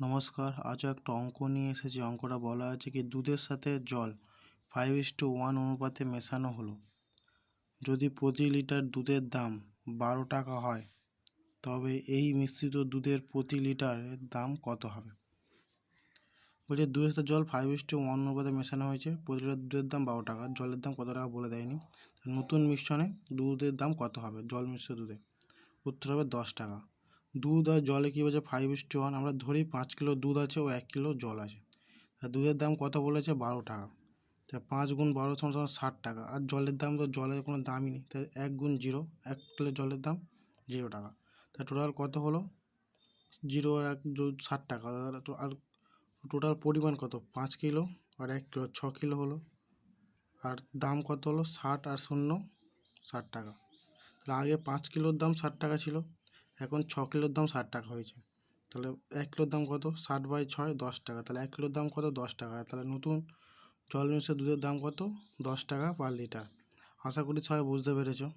নমস্কার, আজও একটা অঙ্ক নিয়ে এসেছি। অঙ্কটা বলা আছে কি দুধের সাথে জল 5:1 অনুপাতে মেশানো হলো। যদি প্রতি লিটার দুধের দাম 12 টাকা হয় তবে এই মিশ্রিত দুধের প্রতি লিটারের দাম কত হবে? বলছে দুধের সাথে জল 5:1 অনুপাতে মেশানো হয়েছে, প্রতি লিটার দুধের দাম 12 টাকা, জলের দাম কত টাকা বলে দেয়নি। নতুন মিশ্রণে দুধের দাম কত হবে? জল মিশ্রিত দুধে উত্তর হবে 10 টাকা। দুধ আর জলে কী বলছে 5:1, আমরা ধরি 5 কিলো দুধ আছে ও 1 কিলো জল আছে। দুধের দাম কত বলেছে? 12 টাকা। তা 5 গুণ 12 সমান 60 টাকা। আর জলের দাম তো জলের কোনো দামই নেই, তাই 1 গুণ 0, 1 কিলো জলের দাম 0 টাকা। তা টোটাল কত হলো? 0 আর 1 60 টাকা। আর টোটাল পরিমাণ কত? 5 কিলো আর 1 কিলো 6 কিলো হলো। আর দাম কত হলো? 60 আর 0 60 টাকা। তাহলে আগে 5 কিলোর দাম 60 টাকা ছিল, এখন 6 কিলোর দাম 60 টাকা হয়েছে। তাহলে 1 কিলোর দাম কত? 60/6 10 টাকা। তাহলে 1 কিলোর দাম কত? 10 টাকা। তাহলে নতুন জল মিশ্রিত দুধের দাম কত? 10 টাকা পার লিটার। আশা করি সবাই বুঝতে পেরেছো।